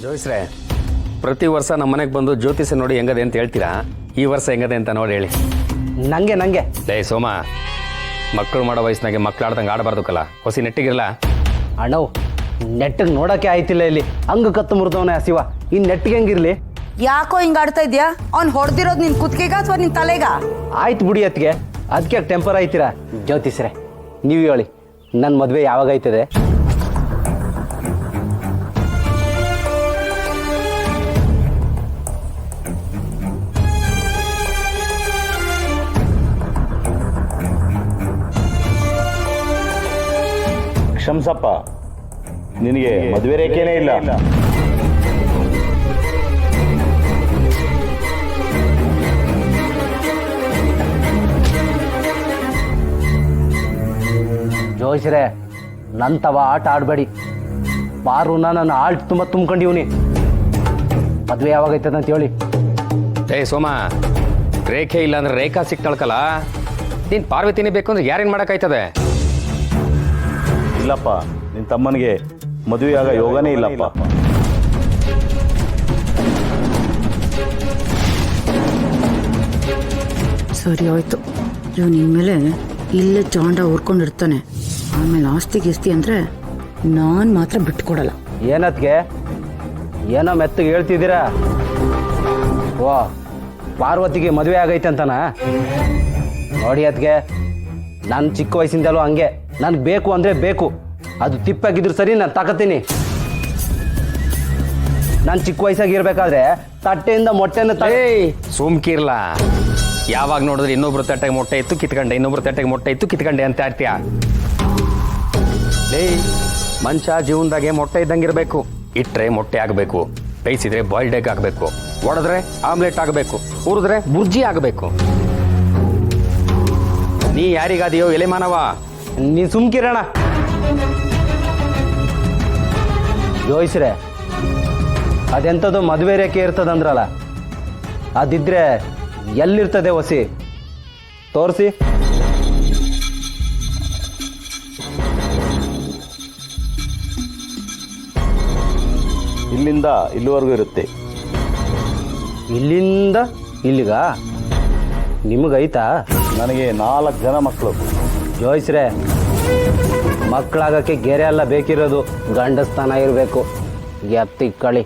ಜೋಯಿಸ್ರೆ, ಪ್ರತಿ ವರ್ಷ ನಮ್ಮ ಮನೆಗೆ ಬಂದು ಜ್ಯೋತಿಷ ನೋಡಿ ಹೆಂಗದೆ ಅಂತ ಹೇಳ್ತೀರಾ, ಈ ವರ್ಷ ಹೆಂಗದೆ ಅಂತ ನೋಡಿ ಹೇಳಿ. ನಂಗೆ ಲೇ ಸೋಮ, ಮಕ್ಕಳು ಮಾಡೋ ವಯಸ್ಸಿನಾಗೆ ಮಕ್ಳು ಆಡ್ದಂಗೆ ಆಡಬಾರ್ದು ಕಲ, ಹೊಸಿ ನೆಟ್ಟಿಗಿರಲ್ಲ. ಅಣ್ಣವ್ ನೆಟ್ಟಿಗೆ ನೋಡೋಕೆ ಆಯ್ತಿಲ್ಲ ಇಲ್ಲಿ, ಹಂಗ ಕತ್ತು ಮುರಿದವನೇ ಶಿವ, ಈ ನೆಟ್ಟಿಗೆ ಹೆಂಗಿರ್ಲಿ? ಯಾಕೋ ಹಿಂಗ ಆಡ್ತಾ ಇದ್ಯಾ? ಅವ್ನ್ ಹೊಡೆದಿರೋದು ನಿನ್ ಕುತ್ತಿಗೆಗ ಅಥವಾ ನಿನ್ ತಲೆಗ? ಆಯ್ತು ಬಿಡಿ ಅತ್ಗೆ, ಅದಕ್ಕೆ ಟೆಂಪರ್ ಆಯ್ತೀರಾ? ಜ್ಯೋತಿಷ್ರೆ ನೀವು ಹೇಳಿ, ನನ್ನ ಮದುವೆ ಯಾವಾಗ ಆಯ್ತದೆ? ಕ್ಷಮ್ಸಪ್ಪ, ನಿನಗೆ ಮದುವೆ ರೇಖೆನೇ ಇಲ್ಲ. ಜೋಯಿಸ್ರೆ, ನಂತವ ಆಟ ಆಡಬೇಡಿ. ಬಾರುನ ನನ್ನ ಆಲ್ಟ್ ತುಂಬ ತುಂಬ್ಕೊಂಡಿವ್ನಿ. ಮದುವೆ ಯಾವಾಗ ಆಯ್ತದ ಅಂತ ಹೇಳಿ. ಲೇ ಸೋಮ, ರೇಖೆ ಇಲ್ಲ ಅಂದ್ರೆ ರೇಖಾ ಸಿಕ್ತಾಳ್ಕಲ್ಲ. ನೀನು ಪಾರ್ವತಿನೇ ಬೇಕು ಅಂದ್ರೆ ಯಾರೇನು ಮಾಡೋಕ್ಕಾಯ್ತದೆ? ಇಲ್ಲಪ್ಪ, ನಿನ್ನ ತಮ್ಮನಿಗೆ ಮದುವೆಯಾಗ ಯೋಗನೇ ಇಲ್ಲಪ್ಪ. ಸರಿ ಆಯ್ತು, ಇವನು ಇನ್ಮೇಲೆ ಇಲ್ಲೇ ಚಾಂಡ ಹುರ್ಕೊಂಡಿರ್ತಾನೆ. ಆಮೇಲೆ ಆಸ್ತಿ ಗಿಸ್ತಿ ಅಂದ್ರೆ ನಾನು ಮಾತ್ರ ಬಿಟ್ಕೊಡಲ್ಲ. ಏನತ್ಗೆ ಏನೋ ಮೆತ್ತಗೆ ಹೇಳ್ತಿದ್ದೀರಾ? ಓ, ಪಾರ್ವತಿಗೆ ಮದುವೆ ಆಗೈತೆ ಅಂತನಾ? ನೋಡಿ ಅದ್ಗೆ, ನಾನು ಚಿಕ್ಕ ವಯಸ್ಸಿಂದಲೂ ಹಂಗೆ, ನನಗೆ ಬೇಕು ಅಂದರೆ ಬೇಕು. ಅದು ತಿಪ್ಪಾಗಿದ್ರು ಸರಿ, ನಾನು ತಗೋತೀನಿ. ನಾನು ಚಿಕ್ಕ ವಯಸ್ಸಾಗಿರ್ಬೇಕಾದ್ರೆ ತಟ್ಟೆಯಿಂದ ಮೊಟ್ಟೆನ ಸುಮ್ಕಿರ್ಲ. ಯಾವಾಗ ನೋಡಿದ್ರೆ ಇನ್ನೊಬ್ರು ತಟ್ಟೆಗೆ ಮೊಟ್ಟೆ ಇತ್ತು ಕಿತ್ಕೊಂಡೆ, ಇನ್ನೊಬ್ರು ತಟ್ಟೆಗೆ ಮೊಟ್ಟೆ ಇತ್ತು ಕಿತ್ಕೊಂಡೆ ಅಂತ ಇರ್ತೀಯ. ಲೇ, ಮನುಷ್ಯ ಜೀವನದಾಗೆ ಮೊಟ್ಟೆ ಇದ್ದಂಗಿರ್ಬೇಕು. ಇಟ್ರೆ ಮೊಟ್ಟೆ ಆಗಬೇಕು, ಬೇಯಿಸಿದ್ರೆ ಬಾಯ್ಲ್ಡ್ ಎಗ್ ಆಗಬೇಕು, ಒಡೆದ್ರೆ ಆಮ್ಲೆಟ್ ಆಗಬೇಕು, ಹುರಿದ್ರೆ ಬುರ್ಜಿ ಆಗಬೇಕು. ನೀ ಯಾರಿಗಾದಿಯೋ ಎಲೆ ಮಾನವ? ನೀ ಸುಮ್ಕಿರಣ. ಜೋಯಿಸ್ರೆ, ಅದೆಂಥದ್ದು ಮದುವೆ ರೇಖೆ ಇರ್ತದಂದ್ರಲ್ಲ, ಅದಿದ್ರೆ ಎಲ್ಲಿರ್ತದೆ ಹೊಸಿ? ತೋರಿಸಿ. ಇಲ್ಲಿಂದ ಇಲ್ಲಿವರೆಗೂ ಇರುತ್ತೆ. ಇಲ್ಲಿಂದ ಇಲ್ಲಿಗ? ನಿಮಗೈತಾ? ನನಗೆ 4 ಜನ ಮಕ್ಕಳು. ಜೋಯಿಸ್ರೆ, ಮಕ್ಕಳಾಗಕ್ಕೆ ಗೆರೆ ಎಲ್ಲ ಬೇಕಿರೋದು, ಗಂಡಸ್ಥಾನ ಇರಬೇಕು. ಎತ್ತಿಕ್ಕಳಿ.